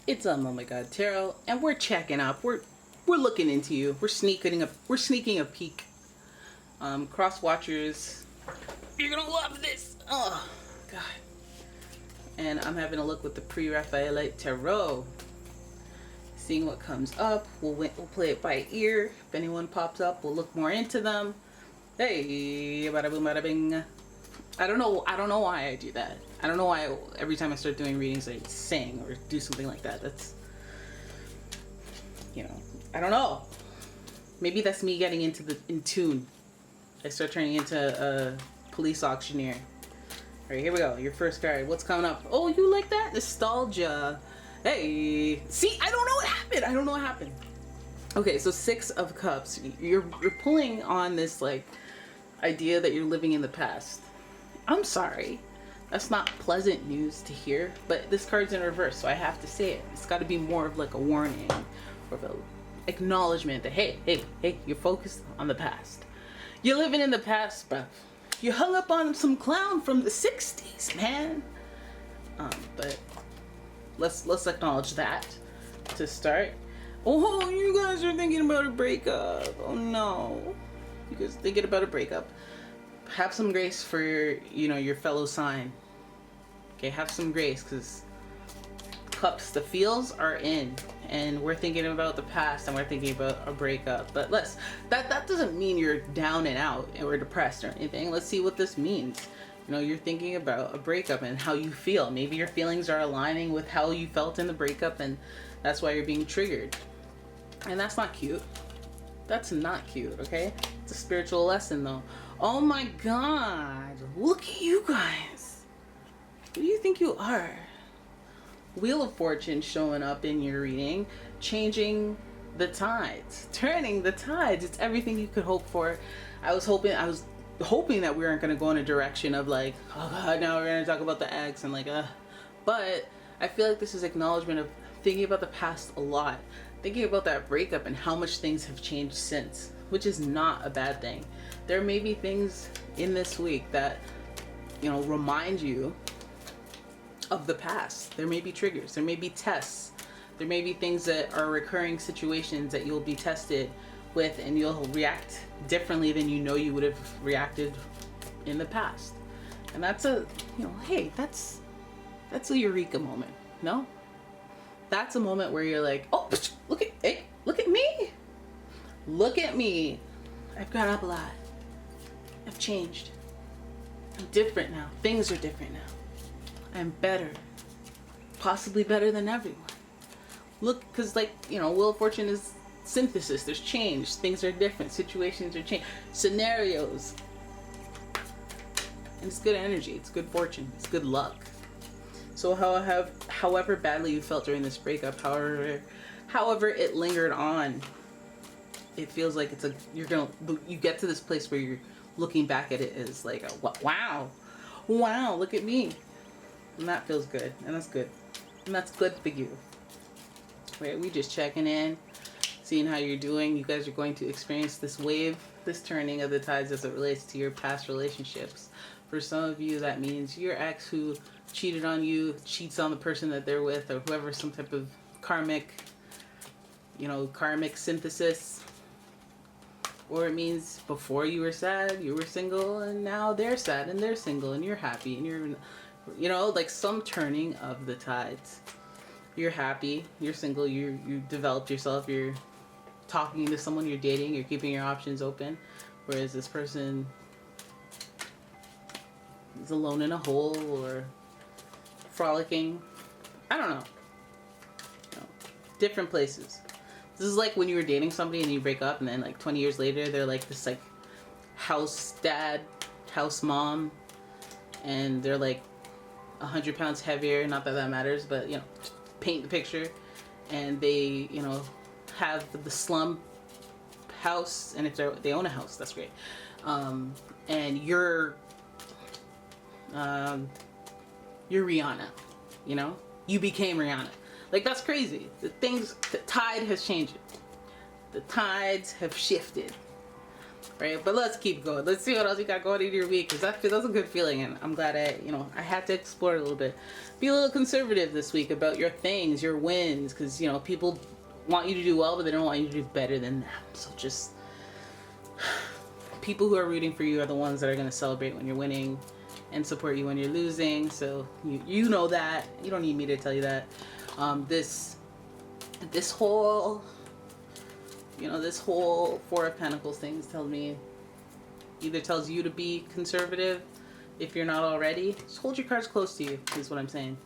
It's umomgtarot, and we're checking up. We're looking into you. We're sneaking a peek. Cross watchers, you're gonna love this. Oh God. And I'm having a look with the pre-Raphaelite tarot, seeing what comes up. We'll play it by ear. If anyone pops up, we'll look more into them. Hey, bada boom, bada bing. I don't know why I do that. I don't know why every time I start doing readings I sing or do something like that. That's, I don't know. Maybe that's me getting in tune. I start turning into a police auctioneer. Alright, here we go. Your first card. What's coming up? Oh, you like that? Nostalgia. Hey. See, I don't know what happened. Okay, so 6 of Cups. You're pulling on this, like, idea that you're living in the past. I'm sorry. That's not pleasant news to hear, but this card's in reverse, so I have to say it. It's got to be more of like a warning or an acknowledgement that, hey, you're focused on the past. You're living in the past, bruh. You hung up on some clown from the 60s, man. But let's acknowledge that to start. Oh, you guys are thinking about a breakup. Oh no. You guys thinking about a breakup. Have some grace for your fellow sign. Okay, have some grace, because Cups, the feels are in, and we're thinking about the past, and we're thinking about a breakup. But that doesn't mean you're down and out or depressed or anything. Let's see what this means. You're thinking about a breakup and how you feel. Maybe your feelings are aligning with how you felt in the breakup, and that's why you're being triggered. And that's not cute. That's not cute, okay? It's a spiritual lesson, though. Oh my God. Look at you guys. Who do you think you are? Wheel of Fortune showing up in your reading. Changing the tides. Turning the tides. It's everything you could hope for. I was hoping that we weren't going to go in a direction of like, oh God, now we're going to talk about the ex and like, But I feel like this is acknowledgement of thinking about the past a lot. Thinking about that breakup and how much things have changed since, which is not a bad thing. There may be things in this week that, remind you of the past. There may be triggers. There may be tests. There may be things that are recurring situations that you'll be tested with, and you'll react differently than you would have reacted in the past. And that's hey, that's a eureka moment. No? That's a moment where you're like, oh, look at me. Look at me. I've grown up a lot. I've changed. I'm different now. Things are different now. I'm better. Possibly better than everyone. Look, because Wheel of Fortune is synthesis. There's change. Things are different. Situations are changed. Scenarios. And it's good energy. It's good fortune. It's good luck. So however badly you felt during this breakup, however it lingered on, it feels like you get to this place where you're looking back at it as like, wow, look at me. And that feels good. And that's good. And that's good for you. Right, we just checking in, seeing how you're doing. You guys are going to experience this wave, this turning of the tides as it relates to your past relationships. For some of you, that means your ex who cheated on you cheats on the person that they're with, or whoever, some type of karmic synthesis. Or it means before you were sad, you were single, and now they're sad and they're single and you're happy, and you're like some turning of the tides. You're happy, you're single, you developed yourself, you're talking to someone, you're dating, you're keeping your options open, whereas this person is alone in a hole or frolicking. I don't know. Different places. This is like when you were dating somebody and you break up, and then like 20 years later they're like this like house dad, house mom, and they're like 100 pounds heavier. Not that matters, but paint the picture. And they have the slum house, and if they own a house, that's great. And you're Rihanna. You became Rihanna. Like, that's crazy. The tide has changed. The tides have shifted. right? But let's keep going. Let's see what else you got going in your week, because that's a good feeling, and I'm glad I had to explore it a little bit. Be a little conservative this week about your things, your wins, because people want you to do well, but they don't want you to do better than them. So just people who are rooting for you are the ones that are going to celebrate when you're winning and support you when you're losing. So you know that. You don't need me to tell you that. This whole Four of Pentacles things tells you to be conservative if you're not already. Just hold your cards close to you is what I'm saying.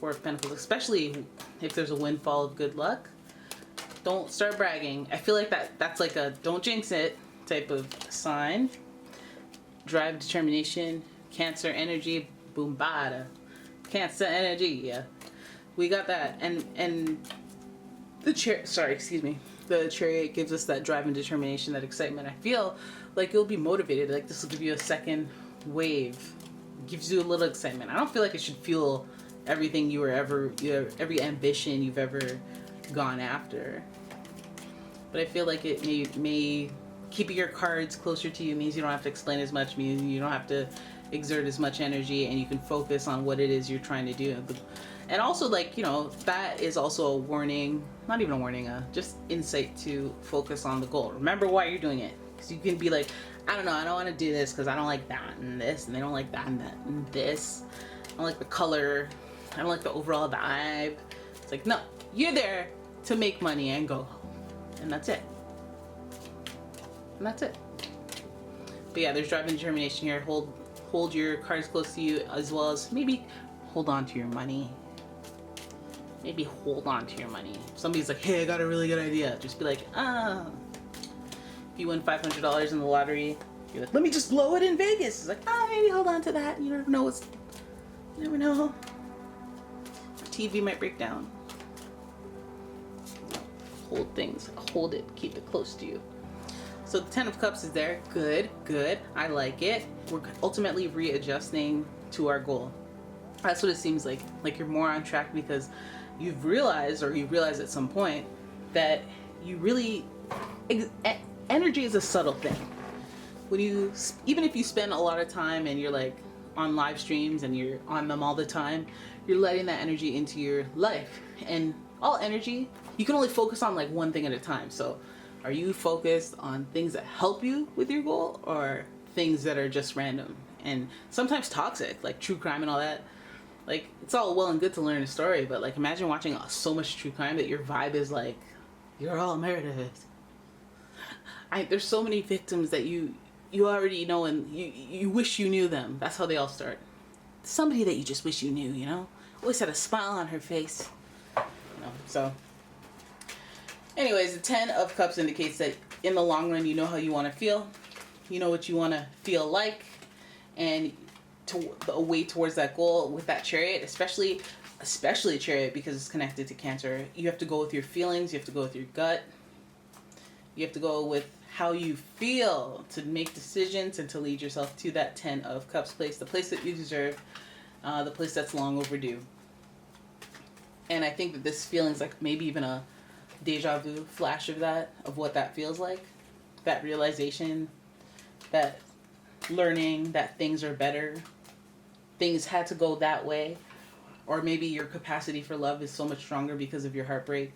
Four of Pentacles, especially if there's a windfall of good luck. Don't start bragging. I feel like that's like a don't jinx it type of sign. Drive, determination, Cancer energy, boom bada. Cancer energy, yeah. We got that. And the Chariot gives us that drive and determination, that excitement. I feel like you'll be motivated. Like this will give you a second wave. Gives you a little excitement. I don't feel like it should fuel everything every ambition you've ever gone after. But I feel like it may keeping your cards closer to you means you don't have to explain as much, means you don't have to exert as much energy, and you can focus on what it is you're trying to do. And also, that is also a warning, not even a warning, just insight to focus on the goal. Remember why you're doing it. Because you can be like, I don't know, I don't want to do this because I don't like that and this, and they don't like that and that and this. I don't like the color. I don't like the overall vibe. It's like, no, you're there to make money and go home. And that's it. And that's it. But yeah, there's drive and determination here. Hold your cards close to you, as well as maybe hold on to your money. Maybe hold on to your money. If somebody's like, hey, I got a really good idea. Just be like, If you win $500 in the lottery, you're like, let me just blow it in Vegas. It's like, maybe hold on to that. You never know you never know. Your TV might break down. Hold it, keep it close to you. So the Ten of Cups is there. Good. I like it. We're ultimately readjusting to our goal. That's what it seems like. Like you're more on track because you realized at some point that you really, energy is a subtle thing. Even if you spend a lot of time and you're like on live streams and you're on them all the time, you're letting that energy into your life. And all energy, you can only focus on like one thing at a time. So are you focused on things that help you with your goal, or things that are just random and sometimes toxic, like true crime and all that? Like, it's all well and good to learn a story, but like imagine watching so much true crime that your vibe is like, you're all murdered. There's so many victims that you already know, and you wish you knew them. That's how they all start. Somebody that you just wish you knew, always had a smile on her face. So anyways, the Ten of Cups indicates that in the long run, you know how you want to feel. You know what you want to feel like. And a way towards that goal with that Chariot, especially Chariot, because it's connected to Cancer. You have to go with your feelings. You have to go with your gut. You have to go with how you feel to make decisions and to lead yourself to that Ten of Cups place, the place that you deserve, the place that's long overdue. And I think that this feeling's like maybe even a deja vu flash of what that feels like. That realization, that learning that things are better. Things had to go that way. Or maybe your capacity for love is so much stronger because of your heartbreak.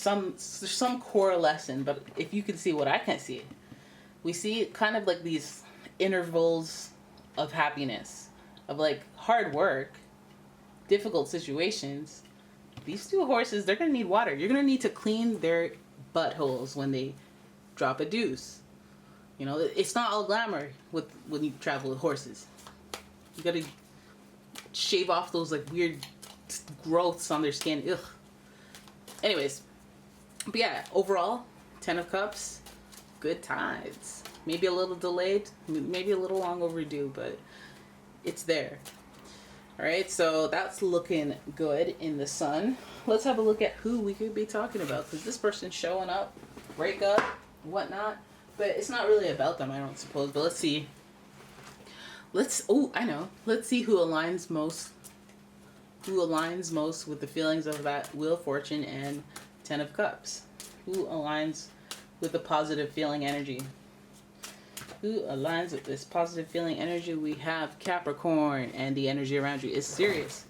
There's some core lesson, but if you can see what I can't see, we see kind of like these intervals of happiness, of like hard work, difficult situations. These two horses, they're going to need water. You're going to need to clean their buttholes when they drop a deuce. It's not all glamour when you travel with horses. You got to shave off those like weird growths on their skin. Ugh. Anyways, but yeah, overall, Ten of Cups, good tides. Maybe a little delayed, maybe a little long overdue, but it's there. Alright, so that's looking good in the sun. Let's have a look at who we could be talking about, because this person's showing up, break up, whatnot, but it's not really about them, I don't suppose. But let's see. Let's see who aligns most with the feelings of that Wheel of Fortune and Ten of Cups. Who aligns with the positive feeling energy? Who aligns with this positive feeling energy? We have Capricorn, and the energy around you is serious,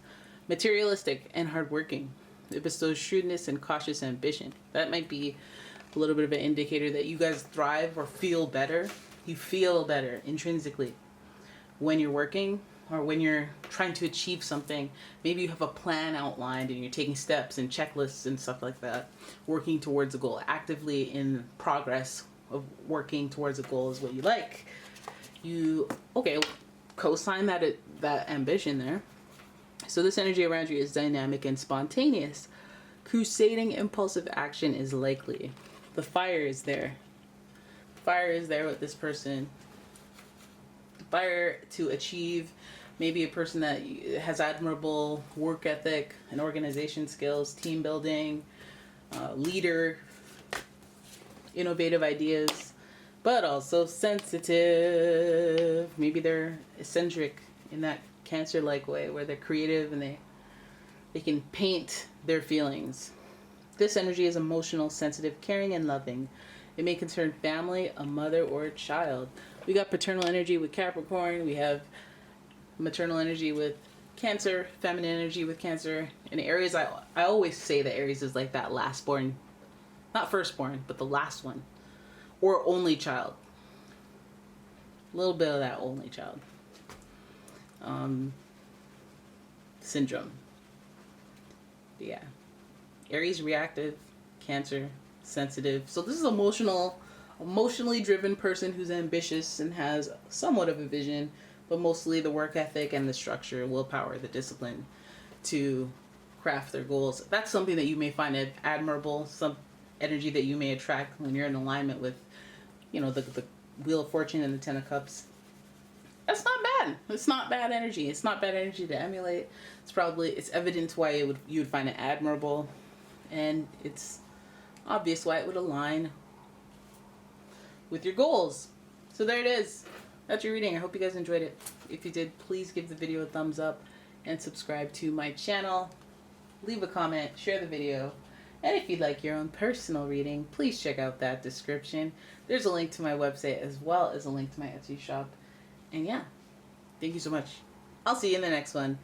materialistic, and hardworking. It bestows shrewdness and cautious ambition. That might be a little bit of an indicator that you guys thrive or feel better. You feel better intrinsically when you're working or when you're trying to achieve something. Maybe you have a plan outlined and you're taking steps and checklists and stuff like that, working towards a goal, actively in progress of working towards a goal is what you like. You, okay, co-sign that ambition there. So this energy around you is dynamic and spontaneous. Crusading impulsive action is likely. The fire is there. Fire is there with this person. Fire to achieve. Maybe a person that has admirable work ethic and organization skills, team building, leader, innovative ideas, but also sensitive. Maybe they're eccentric in that Cancer-like way where they're creative and they can paint their feelings. This energy is emotional, sensitive, caring, and loving. It may concern family, a mother, or a child. We got paternal energy with Capricorn. We have maternal energy with Cancer, feminine energy with Cancer. And Aries, I always say that Aries is like that last born, not firstborn, but the last one. Or only child. A little bit of that only child syndrome. But yeah. Aries reactive, Cancer sensitive. So this is emotionally driven person who's ambitious and has somewhat of a vision, but mostly the work ethic and the structure, willpower, the discipline to craft their goals. That's something that you may find admirable, some energy that you may attract when you're in alignment with, you know, the Wheel of Fortune and the Ten of Cups. That's not bad. It's not bad energy. It's not bad energy to emulate. It's evident why you would find it admirable, and it's obvious why it would align with your goals. So there it is. That's your reading. I hope you guys enjoyed it. If you did, please give the video a thumbs up and subscribe to my channel. Leave a comment, share the video, and if you'd like your own personal reading, please check out that description. There's a link to my website as well as a link to my Etsy shop. And yeah, thank you so much. I'll see you in the next one.